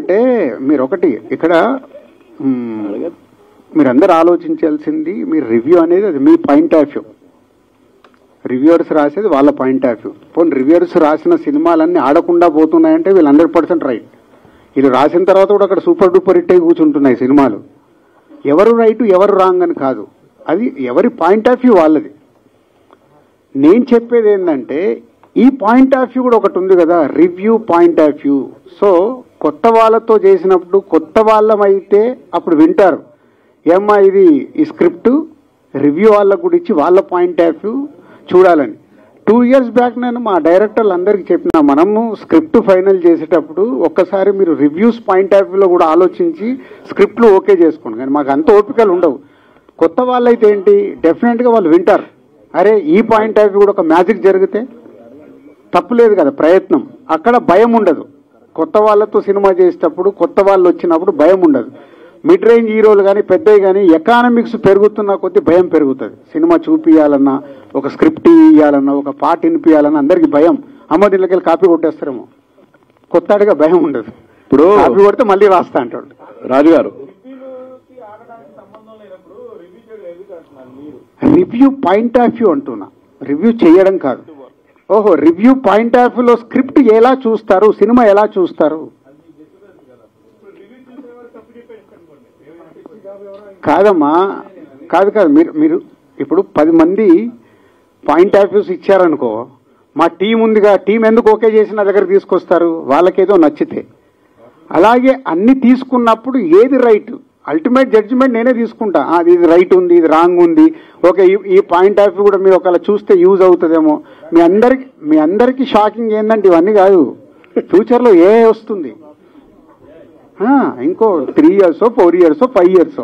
ఏంటంటే మీరు ఒకటి ఇక్కడ మీరందరూ ఆలోచించాల్సింది మీరు రివ్యూ అనేది అది మీ పాయింట్ ఆఫ్ వ్యూ, రివ్యూవర్స్ రాసేది వాళ్ళ పాయింట్ ఆఫ్ వ్యూ. పోనీ రివ్యూవర్స్ రాసిన సినిమాలన్నీ ఆడకుండా పోతున్నాయంటే వీళ్ళు 100% రైట్. వీళ్ళు రాసిన తర్వాత కూడా అక్కడ సూపర్ డూపర్ హిట్ అయి కూర్చుంటున్నాయి సినిమాలు. ఎవరు రైట్ ఎవరు రాంగ్ అని కాదు, అది ఎవరి పాయింట్ ఆఫ్ వ్యూ వాళ్ళది. నేను చెప్పేది ఏంటంటే ఈ పాయింట్ ఆఫ్ వ్యూ కూడా ఒకటి ఉంది కదా, review point of view. So కొత్త వాళ్ళతో చేసినప్పుడు కొత్త వాళ్ళమైతే అప్పుడు వింటారు, ఏమ్మా ఇది ఈ స్క్రిప్ట్ రివ్యూ వాళ్ళకు కూడా ఇచ్చి వాళ్ళ పాయింట్ ఆఫ్ వ్యూ చూడాలని. 2 years బ్యాక్ నేను మా డైరెక్టర్లు అందరికీ చెప్పిన, మనము స్క్రిప్ట్ ఫైనల్ చేసేటప్పుడు ఒక్కసారి మీరు రివ్యూస్ పాయింట్ ఆఫ్ వ్యూలో కూడా ఆలోచించి స్క్రిప్ట్లు ఓకే చేసుకోండి. కానీ మాకు అంత ఓపికలు ఉండవు. కొత్త వాళ్ళైతే ఏంటి, డెఫినెట్గా వాళ్ళు వింటారు, అరే ఈ పాయింట్ ఆఫ్ వ్యూ కూడా ఒక మ్యాజిక్ జరిగితే తప్పులేదు కదా ప్రయత్నం. అక్కడ భయం ఉండదు. కొత్త వాళ్ళతో సినిమా చేసేటప్పుడు కొత్త వాళ్ళు వచ్చినప్పుడు భయం ఉండదు. మిడ్ రేంజ్ హీరోలు కానీ పెద్దవి కానీ ఎకానమిక్స్ పెరుగుతున్న కొద్దీ భయం పెరుగుతుంది. సినిమా చూపియాలన్నా, ఒక స్క్రిప్ట్ ఇవ్వాలన్నా, ఒక పాట వినిపించాలన్నా అందరికీ భయం. అమ్మ దీనికి కాపీ కొట్టేస్తారేమో, కొత్తగా భయం ఉండదు. ఇప్పుడు కాపీ కొడితే మళ్ళీ రాస్తా అంటాడు. రాజు గారు, రివ్యూ పాయింట్ ఆఫ్ వ్యూ అంటున్నా, రివ్యూ చేయడం కాదు. ఓహో, రివ్యూ పాయింట్ ఆఫ్ వ్యూలో స్క్రిప్ట్ ఎలా చూస్తారు, సినిమా ఎలా చూస్తారు? కాదమ్మా, కాదు కాదు, మీరు ఇప్పుడు 10 మంది పాయింట్ ఆఫ్ వ్యూస్ ఇచ్చారనుకో, మా టీం ఉందిగా, టీం ఎందుకు ఓకే చేసి నా దగ్గర తీసుకొస్తారు? వాళ్ళకేదో నచ్చితే. అలాగే అన్ని తీసుకున్నప్పుడు ఏది రైట్, అల్టిమేట్ జడ్జిమెంట్ నేనే తీసుకుంటా. అది ఇది రైట్ ఉంది, ఇది రాంగ్ ఉంది, ఓకే ఈ పాయింట్ ఆఫ్ వ్యూ కూడా మీరు ఒకవేళ చూస్తే యూజ్ అవుతుందేమో. మీ అందరికీ షాకింగ్ ఏంటంటే ఇవన్నీ కాదు, ఫ్యూచర్లో ఏ వస్తుంది, ఇంకో 3 years 4 years 5 years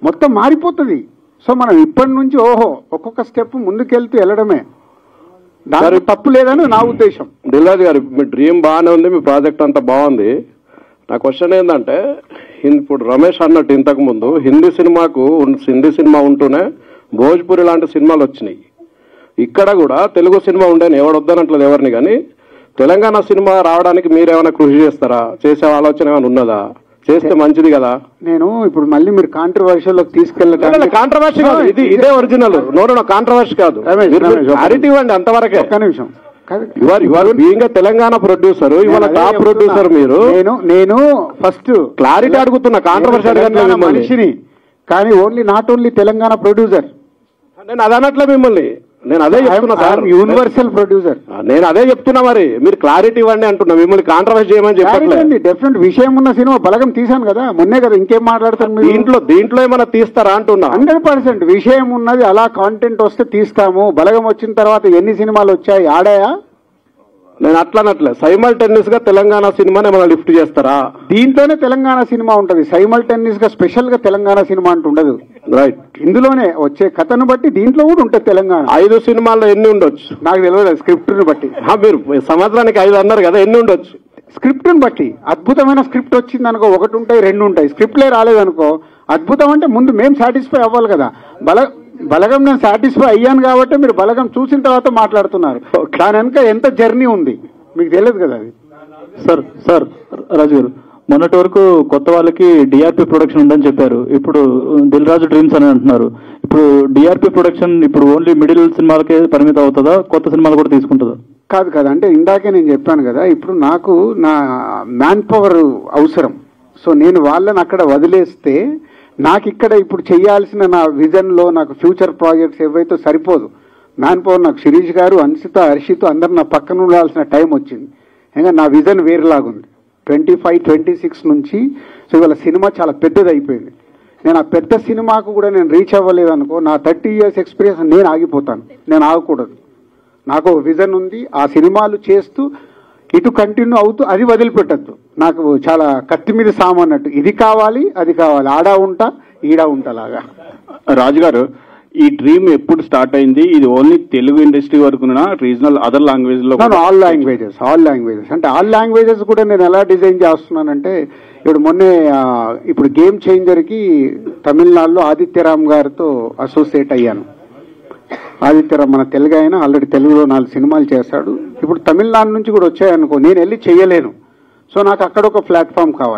మొత్తం మారిపోతుంది. సో మనం ఇప్పటి నుంచి ఓహో ఒక్కొక్క స్టెప్ ముందుకెళ్తూ వెళ్ళడమే, దాని తప్పు లేదని నా ఉద్దేశం. దిల్ రాజు గారు, మీ డ్రీమ్ బాగానే ఉంది, మీ ప్రాజెక్ట్ అంతా బాగుంది. నా క్వశ్చన్ ఏంటంటే, ఇప్పుడు రమేష్ అన్నట్టు ఇంతకు ముందు హిందీ సినిమా ఉంటూనే భోజ్పురి లాంటి సినిమాలు వచ్చినాయి. ఇక్కడ కూడా తెలుగు సినిమా ఉండేని ఎవడొద్దనట్లేదు ఎవరిని, కానీ తెలంగాణ సినిమా రావడానికి మీరేమైనా కృషి చేస్తారా? చేసే ఆలోచన ఏమైనా ఉన్నదా? చేస్తే మంచిది కదా. నేను ఇప్పుడు మళ్ళీ మీరు కాంట్రవర్షియల్లోకి తీసుకెళ్ళాలి. కాంట్రవర్షి కాదు, ఇదే ఒరిజినల్. నో కాంట్రవర్షి కాదు, క్లారిటీ ఇవ్వండి అంతవరకే. ఒక్క నిమిషం, బీయింగ్ తెలంగాణ ప్రొడ్యూసర్, ఇవాళ టాప్ ప్రొడ్యూసర్ మీరు. నేను ఫస్ట్ క్లారిటీ అడుగుతున్నా, కాంట్రవర్సీ అడగట్లేదు మనిషిని, కానీ నాట్ ఓన్లీ తెలంగాణ ప్రొడ్యూసర్. నేను అది అనట్లే మిమ్మల్ని, నేను అదే చెప్తున్నా సార్, యూనివర్సల్ ప్రొడ్యూసర్. నేను అదే చెప్తున్నా, మరి మీరు క్లారిటీ ఇవ్వండి అంటున్నా, మిమ్మల్ని కాంట్రవర్సీ చేయమని చెప్పండి. డెఫినెట్ విషయం ఉన్న సినిమా బలగం తీశాను కదా మొన్నే కదా, ఇంకేం మాట్లాడతారు? దీంట్లో ఏమైనా తీస్తారా అంటున్నా. 100% విషయం ఉన్నది, అలా కాంటెంట్ వస్తే తీస్తాము. బలగం వచ్చిన తర్వాత ఎన్ని సినిమాలు వచ్చాయి, ఆడాయా? నేను అట్లనట్లే, సైమల్టేనియస్ గా తెలంగాణ సినిమాని ఏమైనా లిఫ్ట్ చేస్తారా? దీంట్లోనే తెలంగాణ సినిమా ఉంటుంది, సైమల్టేనియస్ గా స్పెషల్ గా తెలంగాణ సినిమా అంటూ ఉండదు. రైట్, ఇందులోనే వచ్చే కథను బట్టి దీంట్లో కూడా ఉంటుంది తెలంగాణ. 5 సినిమాల్లో ఎన్ని ఉండొచ్చు నాకు తెలియదు, స్క్రిప్ట్ ని బట్టి. మీరు సంవత్సరానికి 5 అన్నారు కదా, ఎన్ని ఉండొచ్చు? స్క్రిప్ట్ ని బట్టి. అద్భుతమైన స్క్రిప్ట్ వచ్చింది అనుకో 1 ఉంటాయి 2 ఉంటాయి. స్క్రిప్ట్లే రాలేదనుకో, అద్భుతం అంటే ముందు మేము సాటిస్ఫై అవ్వాలి కదా. బలగం నేను సాటిస్ఫై అయ్యాను కాబట్టి మీరు బలగం చూసిన తర్వాత మాట్లాడుతున్నారు. దాని వెనక ఎంత జర్నీ ఉంది మీకు తెలియదు కదా అది. సార్ రాజు గారు, మొన్నటి వరకు కొత్త వాళ్ళకి డిఆర్పి ప్రొడక్షన్ ఉందని చెప్పారు, ఇప్పుడు దిల్ రాజు డ్రీమ్స్ అని అంటున్నారు. ఇప్పుడు డిఆర్పి ప్రొడక్షన్ ఇప్పుడు ఓన్లీ మిడిల్ సినిమాలకే పరిమితం అవుతుందా, కొత్త సినిమాలు కూడా తీసుకుంటుందా? కాదు కదా, అంటే ఇందాకే నేను చెప్పాను కదా, ఇప్పుడు నాకు నా మ్యాన్ పవర్ అవసరం. సో నేను వాళ్ళని అక్కడ వదిలేస్తే నాకు ఇక్కడ ఇప్పుడు చేయాల్సిన నా విజన్లో నాకు ఫ్యూచర్ ప్రాజెక్ట్స్ ఏవైతే సరిపోదు. మ్యాన్ పవర్ నాకు శిరీష్ గారు, అన్సిత, హర్షిత్ అందరు నా పక్కన ఉండాల్సిన టైం వచ్చింది. ఇంకా నా విజన్ వేరేలాగుంది. 25-26 నుంచి సో ఇవాళ సినిమా చాలా పెద్దది అయిపోయింది. నేను ఆ పెద్ద సినిమాకు కూడా నేను రీచ్ అవ్వలేదు అనుకో, నా 30 years ఎక్స్పీరియన్స్ నేను ఆగిపోతాను. నేను ఆగకూడదు. నాకు విజన్ ఉంది, ఆ సినిమాలు చేస్తూ ఇటు కంటిన్యూ అవుతూ అది వదిలిపెట్టద్దు. నాకు చాలా కత్తి మీద సామన్నట్టు, ఇది కావాలి అది కావాలి, ఆడా ఉంటా ఈడా ఉంటా లాగా. రాజుగారు, ఈ డ్రీమ్ ఎప్పుడు స్టార్ట్ అయింది? ఇది ఓన్లీ తెలుగు ఇండస్ట్రీ వరకు రీజనల్ అదర్ లాంగ్వేజ్ లో? ఆల్ లాంగ్వేజెస్ అంటే ఆల్ లాంగ్వేజెస్ కూడా నేను ఎలా డిజైన్ చేస్తున్నానంటే, ఇప్పుడు మొన్నే ఇప్పుడు గేమ్ చేంజర్కి తమిళనాడులో ఆదిత్యరామ్ గారితో అసోసియేట్ అయ్యాను. ఆదిత్యరామ్ మన తెలుగు ఆయన, ఆల్రెడీ తెలుగులో 4 సినిమాలు చేశాడు. ఇప్పుడు తమిళనాడు నుంచి కూడా వచ్చాయనుకో, నేను వెళ్ళి చెయ్యలేను. సో నాకు అక్కడ ఒక ప్లాట్ఫామ్ కావాలి.